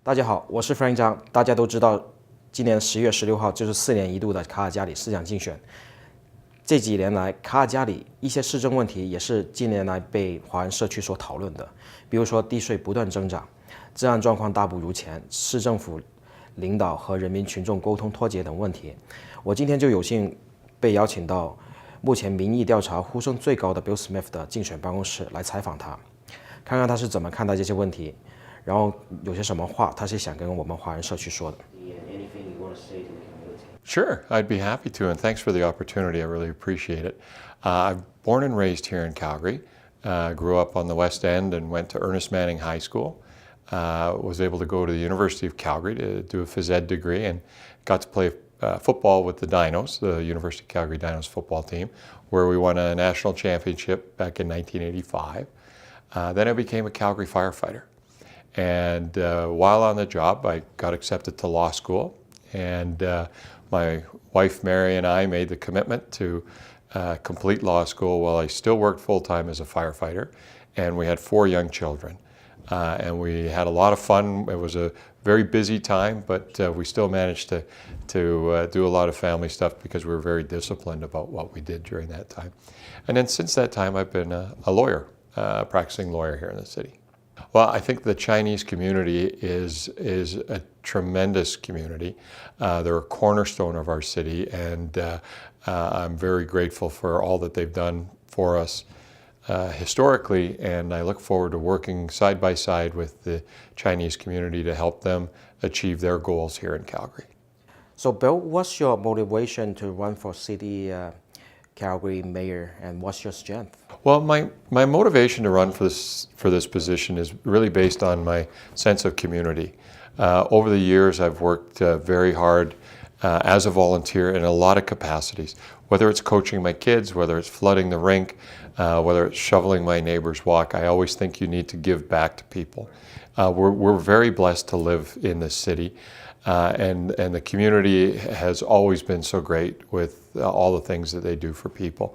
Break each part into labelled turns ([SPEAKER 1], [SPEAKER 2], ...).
[SPEAKER 1] 大家好，我是frank张。大家都知道，今年10月16号就是4年一度的卡尔加里市长竞选。这几年来，卡尔加里一些市政问题也是近年来被华人社区所讨论的，比如说地税不断增长，治安状况大不如前，市政府领导和人民群众沟通脱节等问题。我今天就有幸被邀请到目前民意调查呼声最高的 Bill Smith 的竞选办公室来采访他，看看他是怎么看待这些问题，然后有些什么话他是想跟我们华人社区说的。
[SPEAKER 2] Sure, I'd be happy to, and thanks for the opportunity. I really appreciate it. I'm born and raised here in Calgary. Grew up on the West End and went to Ernest Manning High School. Was able to go to the University of Calgary to do a phys ed degree and got to play football with the Dinos, the University of Calgary Dinos football team, where we won a national championship back in 1985. Then I became a Calgary firefighter. And while on the job, I got accepted to law school. And my wife, Mary, and I made the commitment to complete law school while I still worked full-time as a firefighter. And we had 4 young children. And we had a lot of fun. It was a very busy time, but we still managed to do a lot of family stuff because we were very disciplined about what we did during that time. And then since that time, I've been a lawyer, practicing lawyer here in the city. Well, I think the Chinese community is a tremendous community. They're a cornerstone of our city, and I'm very grateful for all that they've done for us historically, and I look forward to working side by side with the Chinese community to help them achieve their goals here in Calgary.
[SPEAKER 1] So, Bill, what's your motivation to run for city Calgary mayor, and what's your strength?
[SPEAKER 2] Well, my motivation to run for this position is really based on my sense of community. Over the years, I've worked very hard as a volunteer in a lot of capacities, whether it's coaching my kids, whether it's flooding the rink, whether it's shoveling my neighbor's walk. I always think you need to give back to people. We're very blessed to live in this city, and the community has always been so great with all the things that they do for people.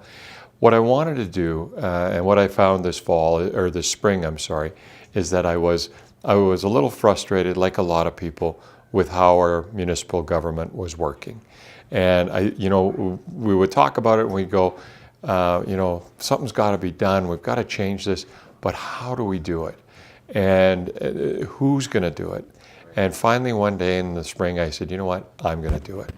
[SPEAKER 2] What I wanted to do, and what I found this fall, or this spring, I'm sorry, is that I was a little frustrated, like a lot of people, with how our municipal government was working. And we would talk about it and we'd go, something's got to be done. We've got to change this, but how do we do it? And who's going to do it? And finally, one day in the spring, I said, you know what? I'm going to do it.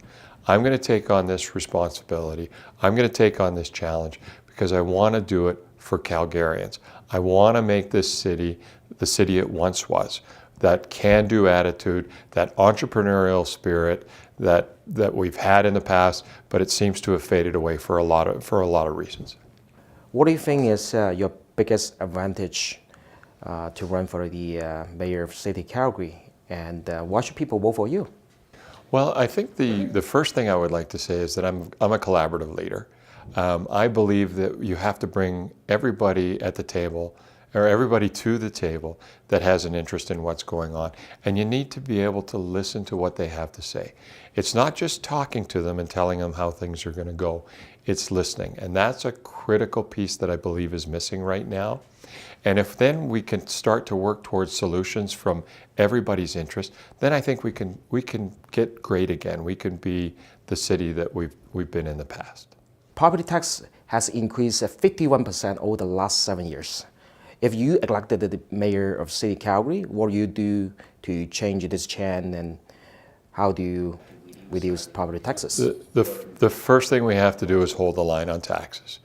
[SPEAKER 2] I'm going to take on this responsibility. I'm going to take on this challenge because I want to do it for Calgarians. I want to make this city the city it once was. That can-do attitude, that entrepreneurial spirit that we've had in the past, but it seems to have faded away for a lot of reasons.
[SPEAKER 1] What do you think is your biggest advantage to run for the mayor of City Calgary, and why should people vote for you?
[SPEAKER 2] Well, I think the first thing I would like to say is that I'm a collaborative leader. I believe that you have to bring everybody at the table, or everybody to the table that has an interest in what's going on. And you need to be able to listen to what they have to say. It's not just talking to them and telling them how things are going to go. It's listening. And that's a critical piece that I believe is missing right now. And if then we can start to work towards solutions from everybody's interest, then I think we can get great again. We can be the city that we've been in the past.
[SPEAKER 1] Property tax has increased 51% over the last 7 years. If you elected the mayor of City Calgary, what do you do to change this trend, and how do you reduce property taxes?
[SPEAKER 2] The first thing we have to do is hold the line on taxes.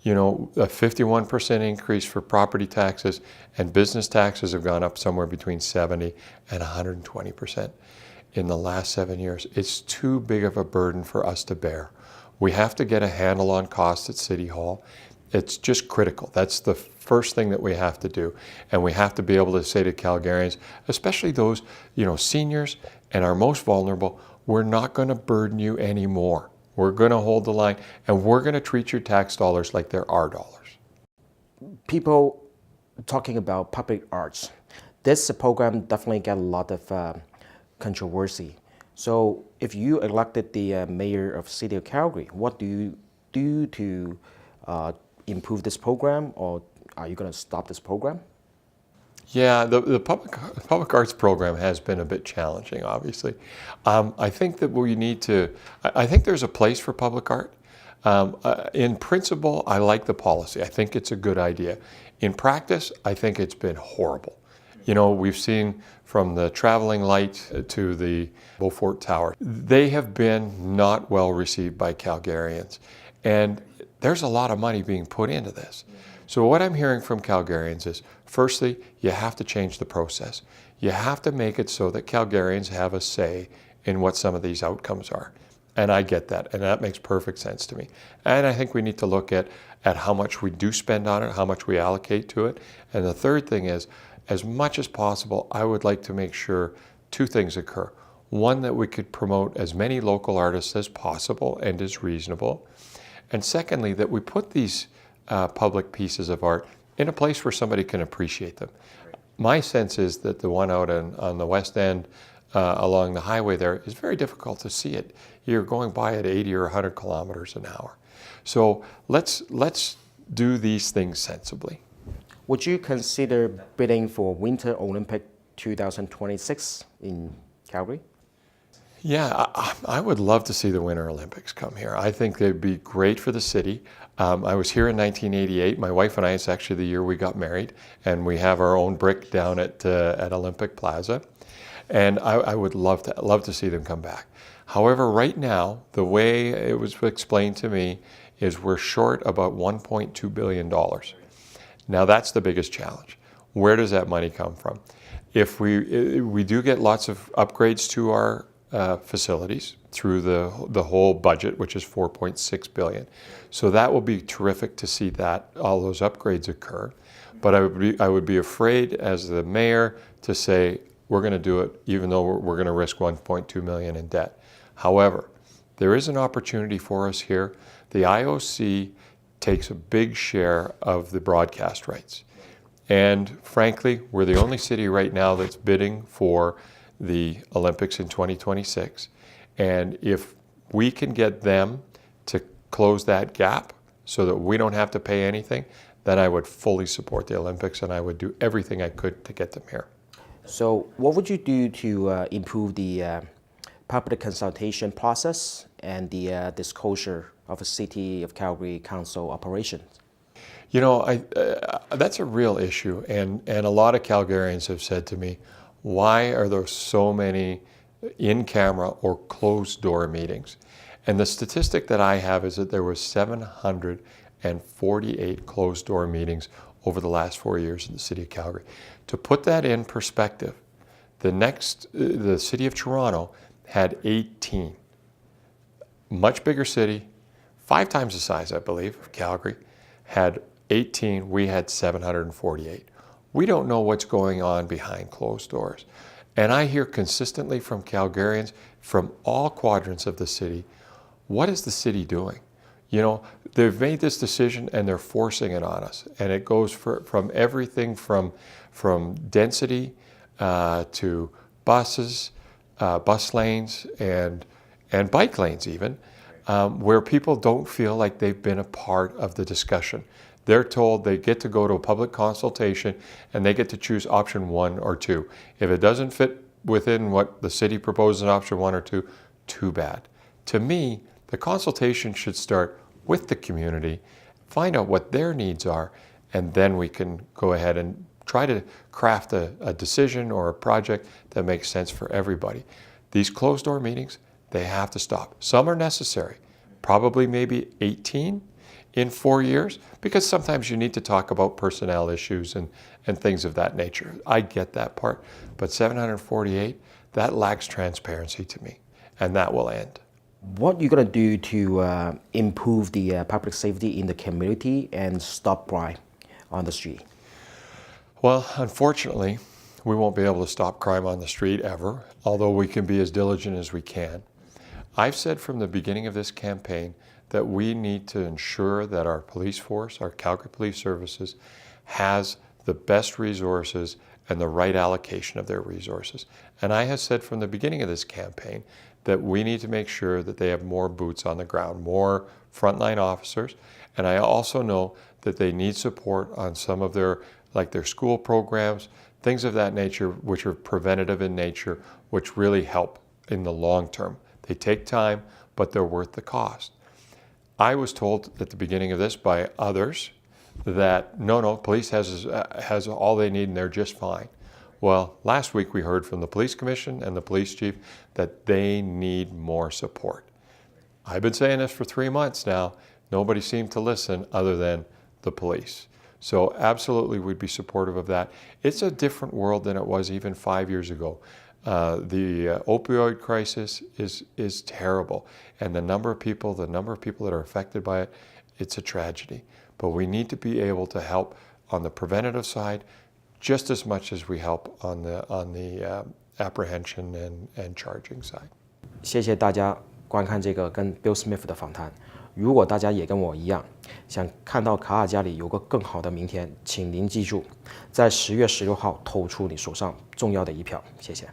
[SPEAKER 2] You know, a 51% increase for property taxes, and business taxes have gone up somewhere between 70 and 120% in the last 7 years. It's too big of a burden for us to bear. We have to get a handle on costs at City Hall. It's just critical. That's the first thing that we have to do. And we have to be able to say to Calgarians, especially those, seniors and our most vulnerable, we're not going to burden you anymore. We're going to hold the line, and we're going to treat your tax dollars like they're our dollars.
[SPEAKER 1] People talking about public arts. This program definitely got a lot of controversy. So if you elected the mayor of City of Calgary, what do you do to improve this program, or are you going to stop this program?
[SPEAKER 2] Yeah, the public arts program has been a bit challenging, obviously. I think that we need to, I think there's a place for public art. In principle, I like the policy. I think it's a good idea. In practice, I think it's been horrible. You know, we've seen from the traveling light to the Beaufort Tower, they have been not well received by Calgarians. And there's a lot of money being put into this. So what I'm hearing from Calgarians is, firstly, you have to change the process. You have to make it so that Calgarians have a say in what some of these outcomes are. And I get that, and that makes perfect sense to me. And I think we need to look at how much we do spend on it, how much we allocate to it. And the third thing is, as much as possible, I would like to make sure two things occur. One, that we could promote as many local artists as possible and as reasonable. And secondly, that we put these public pieces of art in a place where somebody can appreciate them. My sense is that the one out on the west end along the highway there is very difficult to see it. You're going by at 80 or 100 kilometers an hour. So let's do these things sensibly.
[SPEAKER 1] Would you consider bidding for Winter Olympic 2026 in Calgary?
[SPEAKER 2] Yeah, I would love to see the Winter Olympics come here. I think they'd be great for the city. I was here in 1988. My wife and I, it's actually the year we got married, and we have our own brick down at Olympic Plaza. And I would love to see them come back. However, right now, the way it was explained to me is we're short about $1.2 billion. Now that's the biggest challenge. Where does that money come from? If we do get lots of upgrades to our facilities through the whole budget, which is $4.6 billion. So that will be terrific to see that all those upgrades occur. But I would be afraid as the mayor to say we're going to do it, even though we're going to risk $1.2 million in debt. However, there is an opportunity for us here. The IOC takes a big share of the broadcast rights. And frankly, we're the only city right now that's bidding for the Olympics in 2026. And if we can get them to close that gap so that we don't have to pay anything, then I would fully support the Olympics, and I would do everything I could to get them here.
[SPEAKER 1] So what would you do to improve the public consultation process and the disclosure of a City of Calgary Council operations?
[SPEAKER 2] You know, that's a real issue, and a lot of Calgarians have said to me, why are there so many in-camera or closed-door meetings? And the statistic that I have is that there were 748 closed-door meetings over the last 4 years in the City of Calgary. To put that in perspective, the City of Toronto had 18. Much bigger city, 5 times the size, I believe, of Calgary, had 18. We had 748. We don't know what's going on behind closed doors. And I hear consistently from Calgarians from all quadrants of the city, what is the city doing? You know, they've made this decision and they're forcing it on us. And it goes from everything from density to buses, bus lanes, and bike lanes even, where people don't feel like they've been a part of the discussion. They're told they get to go to a public consultation and they get to choose option 1 or 2. If it doesn't fit within what the city proposes in option 1 or 2, too bad. To me, the consultation should start with the community, find out what their needs are, and then we can go ahead and try to craft a decision or a project that makes sense for everybody. These closed-door meetings, they have to stop. Some are necessary, probably maybe 18 in 4 years, because sometimes you need to talk about personnel issues and things of that nature. I get that part, but 748, that lacks transparency to me, and that will end.
[SPEAKER 1] What are you going to do to improve the public safety in the community and stop crime on the street?
[SPEAKER 2] Well, unfortunately, we won't be able to stop crime on the street ever, although we can be as diligent as we can. I've said from the beginning of this campaign that we need to ensure that our police force, our Calgary Police Services, has the best resources and the right allocation of their resources. And I have said from the beginning of this campaign that we need to make sure that they have more boots on the ground, more frontline officers. And I also know that they need support on some of their school programs things of that nature, which are preventative in nature, which really help in the long term. They take time, but they're worth the cost. I was told at the beginning of this by others that no, police has all they need and they're just fine. Well, last week we heard from the police commission and the police chief that they need more support. I've been saying this for 3 months now. Nobody seemed to listen other than the police. So absolutely we'd be supportive of that. It's a different world than it was even 5 years ago. The opioid crisis is terrible, and the number of people that are affected by it, it's a tragedy. But we need to be able to help on the preventative side just as much as we help on the apprehension and charging side.
[SPEAKER 1] 谢谢大家观看这个跟 Bill Smith 的访谈。如果大家也跟我一样，想看到卡尔加里有个更好的明天，请您记住，在10月16号投出你手上重要的一票。谢谢。